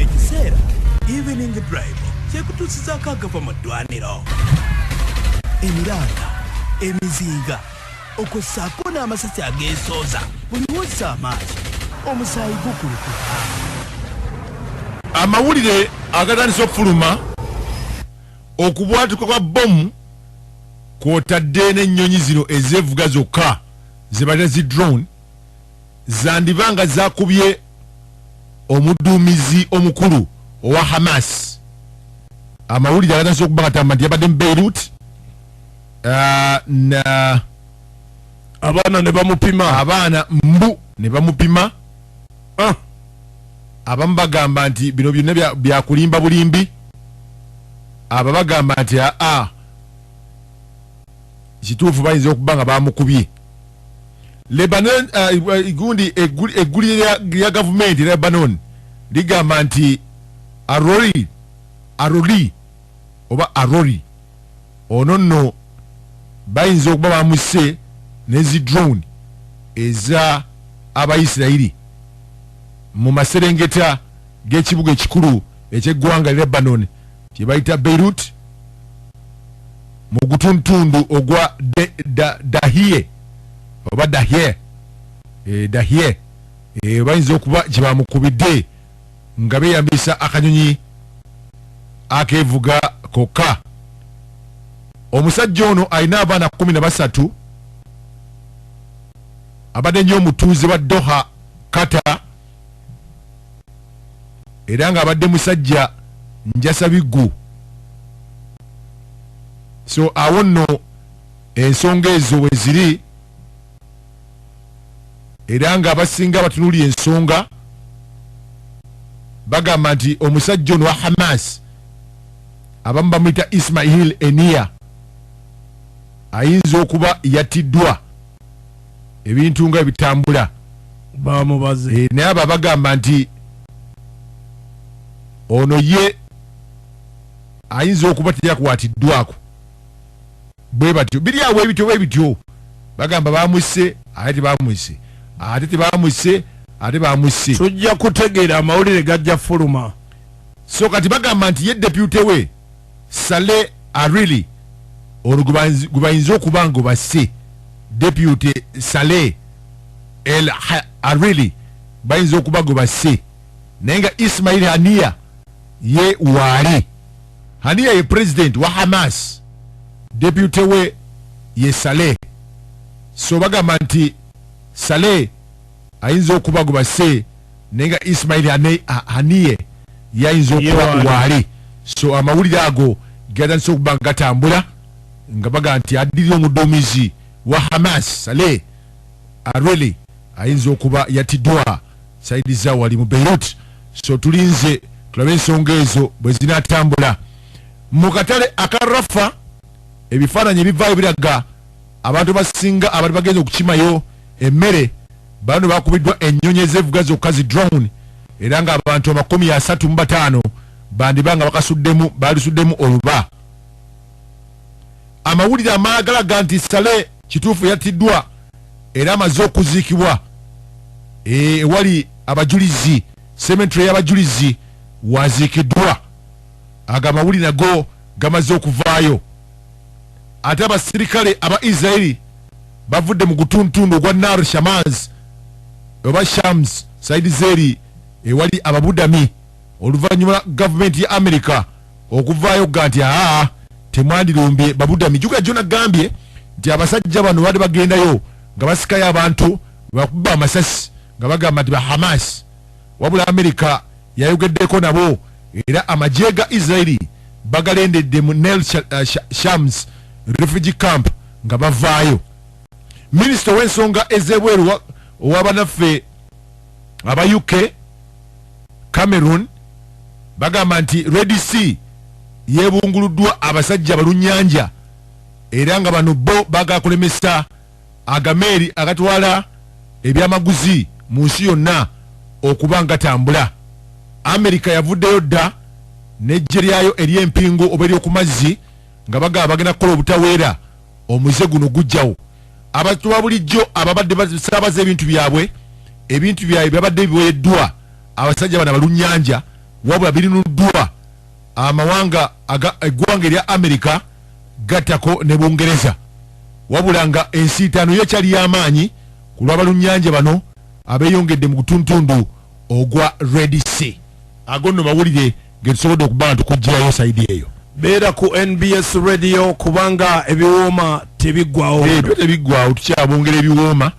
ekiseera evening drive kyekutuusizako agava mu ddwaniro. Emiranga, emizinga, okussaako n'amasasi ageesooza buli wozza amaaso omusaayi gukulukuka. Amawulire agatandise okufuluma okubwatuka kwa bbomu kw'otadde n'ennyonyi zino ezeevuga zokka ze balina zi drone zandibanga zakubye omuduumizi omukulu owa Hamas. Amawulire agatandise okuba gatamba nti yabadde mu Beirut na abaana ne bamupima, abaana mbu ne bamupima. Abamu bagamba nti bino byonna byakulimba bulimbi, abo bagamba nti kituufu bayinza okuba nga bamukubye. Lebanon gundi egguli ya gavumenti Lebanon ligamba nti Arori oba Arori ono nno bayinza okuba bamuse n'ezi drone eza Abayisirayiri mu maserengeta g'ekibuga ekikulu eky'eggwanga Lebanon kye bayita Beirut mu gutuntundu ogwa Dahie oba Dahie bayinza okuba kye bamukubidde nga beeyambisa akanyonyi akeevuga kokka. Omusajja ono alina abaana 13 abadde nnyo omutuuze wa Doha Qatar era nga abadde musajja njasabiggu. So awo nno ensonga ezo we ziri era nga abasinga batunuulira ensonga bagamba nti omusajja ono wa Hamas abamu bamuyita Ismail Enia ayinza okuba yattiddwa ebintu nga ebitambula bamubaze. Naye abo bagamba nti ono ye ayinza okuba teyakwatiddwako bwe batyo. Biri awo ebityo bagamba bamwise ate tebamwise, ate tebamwise ate bamwise. Tujja kutegeera amawulire gajja fuluma. So kati bagamba nti ye depute we Saleh Arili ono gubayinza okuba nga basse depute Saleh El Arili bayinza okuba nga basse, naye nga Ismail Haniya ye waali. Haniya ye president wa Hamas, depute we ye Saleh. So bagamba nti Saleh ayinza okuba nga basse naye nga Ismail Haniya yayinza okuba waali. So amawulire ago gatandise okuba nga gatambula nga baga nti addirira omuduumizi wa Hamas Saleh Areli ayinza okuba yattiddwa saidi za wali mu Beirut. So tulinze tulabe ensonga ezo bwe zinatambula. Mu katale aka Rafa ebifaananyi ebivaayo biraga abantu basinga abali bagenza okukimayo emmere bano bakubiddwa ennyonyi ezeevuga zokka zi drone era nga abantu 35 bandibanga balisuddemu oluba. Amawulire amagalaga nti Saleh kituufu yattiddwa era amaze okuziikibwa ewali abajulizi, cemetery y'abajulizi waziikiddwa. Aga amawulire nago gamaze okuvaayo. Ate abasirikale aba Israeli bavudde mu gutuntundu ogwa Nar Shamaz oba Shams saidi zeri ewali ababudami oluvannyuma gavumenti ya Amerika okuvaayo ga nti temwandirumbye babudami. Juga jona gambye nti abasajja bano bali bagendayo nga basikayo abantu bakuba amasasi nga bagamba nti ba Hamas, wabula Amerika yayogeddeko nabo era amagye ga Israeli bagalendedde mu Nel Shams refugee camp nga bavaayo. Minisita w'ensonga ez'ebweru ow'abanaffe aba UK Cameroon bagamba nti Red Sea yebunguluddwa abasajja balunnyanja era nga bano bo bagakulemesa agameeri agatwala ebyamaguzi mu nsi yonna okuba nga tambula. Amerika yavuddeyo dda n'eggye lyayo ery'empingo oba ery'oku mazzi nga bagamba bagenda kukola obutaweera omuze guno gujjawo. Abantu ba bulijjo ababadde basaabaza ebintu byabwe byabadde biweereddwa abasajja bano balunnyanja wabula birinuddwa amawanga eggwanga erya Amerika gattako ne Bungereza, wabula nga ensiitaano yekyali y'amaanyi ku lw'abalunnyanja bano abeeyongedde mu kutuntundu ogwa Red Sea. Ago nno mawulire ge tusobodde okuba nga tukuggyirayo sayidi eyo. Beera ku NBS radio kubanga ebiwooma tebiggwawo. Tebiggwawo, tukyabongera ebiwooma